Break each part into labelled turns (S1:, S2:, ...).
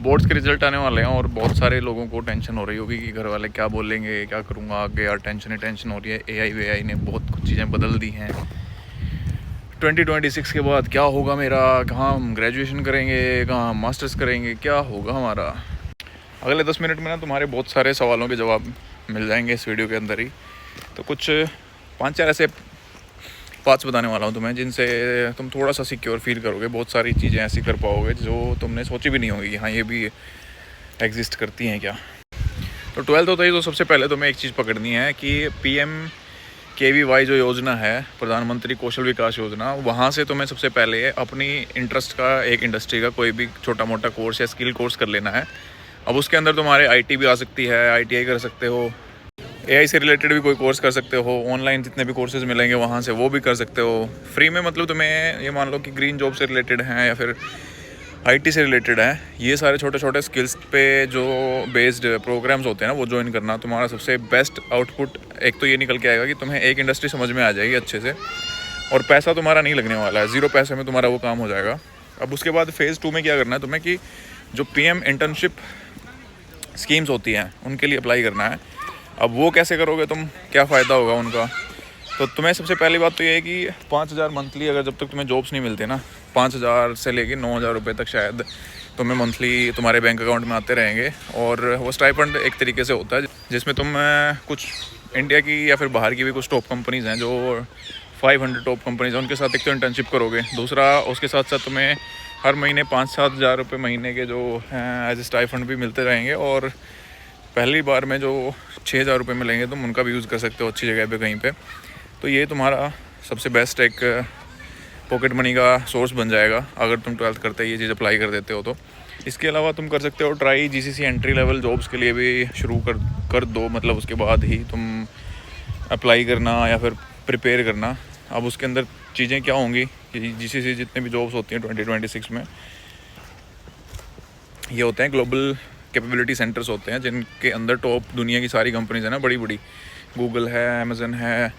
S1: Boards के result आने वाले हैं और बहुत सारे लोगों को टेंशन हो रही होगी कि घर वाले क्या बोलेंगे, क्या करूँगा आगे। यार टेंशन ही टेंशन हो रही है। एआई वेआई ने बहुत कुछ चीज़ें बदल दी हैं। 2026 के बाद क्या होगा मेरा, कहाँ हम ग्रेजुएशन करेंगे, कहाँ हम मास्टर्स करेंगे, क्या होगा हमारा। अगले 10 मिनट में ना तुम्हारे बहुत सारे सवालों के जवाब मिल जाएंगे इस वीडियो के अंदर ही। तो कुछ 5-4 ऐसे पार्ट्स बताने वाला हूँ तुम्हें जिनसे तुम थोड़ा सा सिक्योर फील करोगे। बहुत सारी चीज़ें ऐसी कर पाओगे जो तुमने सोची भी नहीं होगी कि हाँ ये भी एग्जिस्ट करती हैं क्या। तो 12th होता ही तो सबसे पहले तुम्हें एक चीज़ पकड़नी है कि PMKVY जो योजना है, प्रधानमंत्री कौशल विकास योजना, वहाँ से तुम्हें सबसे पहले अपनी इंटरेस्ट का एक इंडस्ट्री का कोई भी छोटा मोटा कोर्स या स्किल कोर्स कर लेना है। अब उसके अंदर तुम्हारे IT भी आ सकती है, ITI कर सकते हो, AI से रिलेटेड भी कोई कोर्स कर सकते हो, ऑनलाइन जितने भी कोर्सेज मिलेंगे वहाँ से वो भी कर सकते हो फ्री में। मतलब तुम्हें ये मान लो कि ग्रीन जॉब से रिलेटेड हैं या फिर IT से रिलेटेड है, ये सारे छोटे छोटे स्किल्स पे जो बेस्ड प्रोग्राम्स होते हैं ना वो ज्वाइन करना। तुम्हारा सबसे बेस्ट आउटपुट एक तो ये निकल के आएगा कि तुम्हें एक इंडस्ट्री समझ में आ जाएगी अच्छे से, और पैसा तुम्हारा नहीं लगने वाला है, 0 पैसे में तुम्हारा वो काम हो जाएगा। अब उसके बाद फेज़ 2 में क्या करना है तुम्हें कि जो PM इंटर्नशिप स्कीम्स होती हैं उनके लिए अप्लाई करना है। अब वो कैसे करोगे तुम, क्या फ़ायदा होगा उनका। तो तुम्हें सबसे पहली बात तो ये है कि 5,000 मंथली, अगर जब तक तुम्हें जॉब्स नहीं मिलते ना, 5,000 से लेके 9,000 रुपये तक शायद तुम्हें मंथली तुम्हारे बैंक अकाउंट में आते रहेंगे। और वो स्टाइपेंड एक तरीके से होता है जिसमें तुम कुछ इंडिया की या फिर बाहर की भी कुछ टॉप कंपनीज़ हैं, जो 500 टॉप कंपनीज़ हैं, उनके साथ एक तो इंटर्नशिप करोगे। दूसरा उसके साथ साथ तुम्हें हर महीने 5-7 हज़ार रुपये महीने के जो हैं एज ए स्टाइपेंड भी मिलते रहेंगे। और पहली बार में जो 6,000 रुपये मिलेंगे तुम उनका भी यूज़ कर सकते हो अच्छी जगह पे कहीं पे। तो ये तुम्हारा सबसे बेस्ट एक पॉकेट मनी का सोर्स बन जाएगा अगर तुम 12th करते ही ये चीज़ अप्लाई कर देते हो तो। इसके अलावा तुम कर सकते हो try GCC entry level jobs के लिए भी शुरू कर दो। मतलब उसके बाद ही तुम अप्लाई करना या फिर प्रिपेयर करना। अब उसके अंदर चीज़ें क्या होंगी कि GCC जितने भी जॉब्स होती हैं 2026 में, ये होते हैं ग्लोबल कैपेबिलिटी सेंटर्स होते हैं जिनके अंदर टॉप दुनिया की सारी कंपनीज हैं ना, बड़ी बड़ी, गूगल है, अमेज़न है,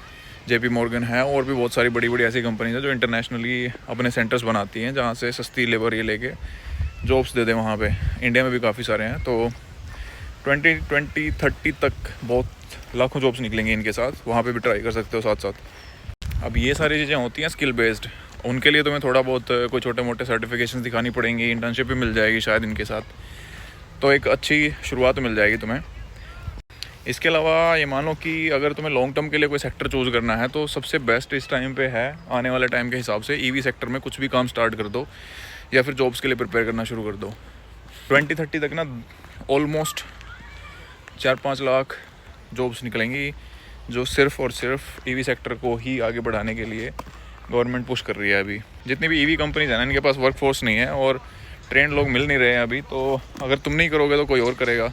S1: JP मॉर्गन है, और भी बहुत सारी बड़ी बड़ी ऐसी कंपनीज हैं जो इंटरनेशनली अपने सेंटर्स बनाती हैं जहाँ से सस्ती लेबर ये लेके जॉब्स दे दें वहाँ पे। इंडिया में भी काफ़ी सारे हैं। तो 2020-30 तक बहुत लाखों जॉब्स निकलेंगे इनके साथ, वहाँ पे भी ट्राई कर सकते हो साथ साथ। अब ये सारी चीज़ें होती हैं स्किल बेस्ड, उनके लिए तुम्हें थोड़ा बहुत कोई छोटे मोटे सर्टिफिकेशन दिखानी पड़ेंगी, इंटर्नशिप भी मिल जाएगी शायद इनके साथ, तो एक अच्छी शुरुआत मिल जाएगी तुम्हें। इसके अलावा ये मान लो कि अगर तुम्हें लॉन्ग टर्म के लिए कोई सेक्टर चूज़ करना है तो सबसे बेस्ट इस टाइम पे है, आने वाले टाइम के हिसाब से, EV सेक्टर में कुछ भी काम स्टार्ट कर दो या फिर जॉब्स के लिए प्रिपेयर करना शुरू कर दो। 2030 तक ना ऑलमोस्ट 4-5 लाख जॉब्स निकलेंगी जो सिर्फ़ और सिर्फ EV सेक्टर को ही आगे बढ़ाने के लिए गवर्नमेंट पुश कर रही है। अभी जितनी भी EV कंपनीज हैं ना, इनके पास वर्क फोर्स नहीं है और ट्रेंड लोग मिल नहीं रहे हैं अभी। तो अगर तुम नहीं करोगे तो कोई और करेगा।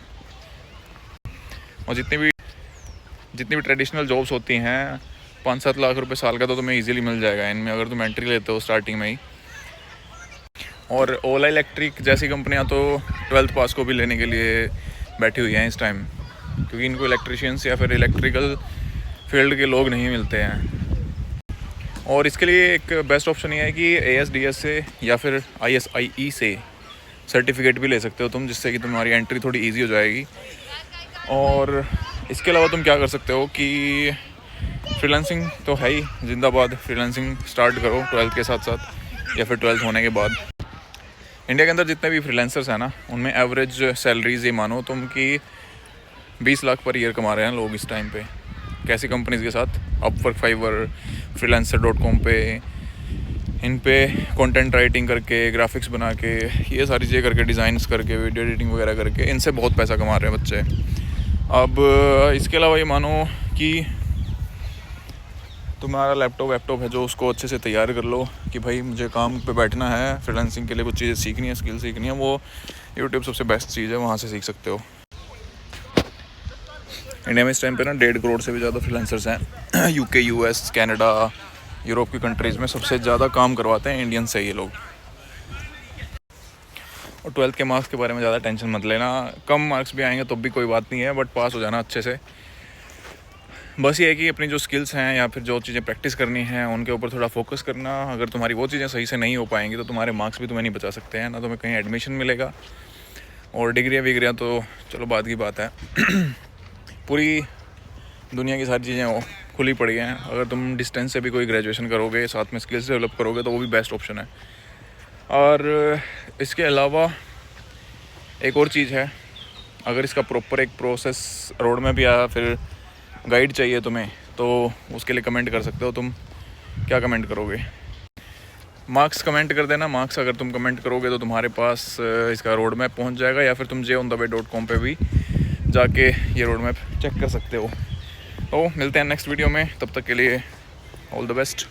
S1: और जितनी भी ट्रेडिशनल जॉब्स होती हैं 5-7 लाख रुपए साल का तो तुम्हें इजीली मिल जाएगा इनमें, अगर तुम एंट्री लेते हो स्टार्टिंग में ही। और ओला इलेक्ट्रिक जैसी कंपनियां तो 12th पास को भी लेने के लिए बैठी हुई हैं इस टाइम, क्योंकि इनको इलेक्ट्रिशियंस या फिर इलेक्ट्रिकल फील्ड के लोग नहीं मिलते हैं। और इसके लिए एक बेस्ट ऑप्शन ये है कि ASDS से या फिर ISIE से सर्टिफिकेट भी ले सकते हो तुम, जिससे कि तुम्हारी एंट्री थोड़ी ईजी हो जाएगी। और इसके अलावा तुम क्या कर सकते हो कि फ्रीलांसिंग तो है ही जिंदाबाद, फ्रीलांसिंग स्टार्ट करो 12th के साथ साथ या फिर 12th होने के बाद। इंडिया के अंदर जितने भी फ्रीलांसर्स हैं ना, उनमें एवरेज सैलरीज ये मानो तुम कि 20 लाख पर ईयर कमा रहे हैं लोग इस टाइम पे। कैसी कंपनीज़ के साथ, अपवर्क, फाइवर, freelancer.com पे, इन पे कंटेंट राइटिंग करके, ग्राफिक्स बना के, ये सारी चीज़ें करके, डिज़ाइंस करके, वीडियो एडिटिंग वगैरह करके, इनसे बहुत पैसा कमा रहे हैं बच्चे। अब इसके अलावा ये मानो कि तुम्हारा लैपटॉप है जो, उसको अच्छे से तैयार कर लो कि भाई मुझे काम पे बैठना है, फ्रीलांसिंग के लिए कुछ चीज़ें सीखनी है, स्किल सीखनी है, वो यूट्यूब सबसे बेस्ट चीज़ है, वहाँ से सीख सकते हो। इंडिया में इस टाइम पे ना 1.5 करोड़ से भी ज़्यादा फ्रीलांसर्स हैं। UK, US, कनाडा, यूरोप की कंट्रीज़ में सबसे ज़्यादा काम करवाते हैं इंडियन से ये लोग। और 12th के मार्क्स के बारे में ज़्यादा टेंशन मत लेना, कम मार्क्स भी आएंगे तो भी कोई बात नहीं है, बट पास हो जाना अच्छे से। बस ये है कि अपनी जो स्किल्स हैं या फिर जो चीज़ें प्रैक्टिस करनी है उनके ऊपर थोड़ा फोकस करना। अगर तुम्हारी वो चीज़ें सही से नहीं हो पाएंगी तो तुम्हारे मार्क्स भी तुम्हें नहीं बचा सकते हैं, ना तुम्हें कहीं एडमिशन मिलेगा और डिग्रियाँ विग्रियाँ तो चलो बाद की बात है। पूरी दुनिया की सारी चीज़ें खुली पड़ी हैं। अगर तुम डिस्टेंस से भी कोई ग्रेजुएशन करोगे, साथ में स्किल्स डेवलप करोगे, तो वो भी बेस्ट ऑप्शन है। और इसके अलावा एक और चीज़ है, अगर इसका प्रॉपर एक प्रोसेस रोड में भी आया, फिर गाइड चाहिए तुम्हें, तो उसके लिए कमेंट कर सकते हो। तुम क्या कमेंट करोगे? मार्क्स कमेंट कर देना। मार्क्स अगर तुम कमेंट करोगे तो तुम्हारे पास इसका रोड मैप पहुँच जाएगा, या फिर तुम jayontheway.com पे भी जाके ये रोड मैप चेक कर सकते हो। तो मिलते हैं नेक्स्ट वीडियो में, तब तक के लिए ऑल द बेस्ट।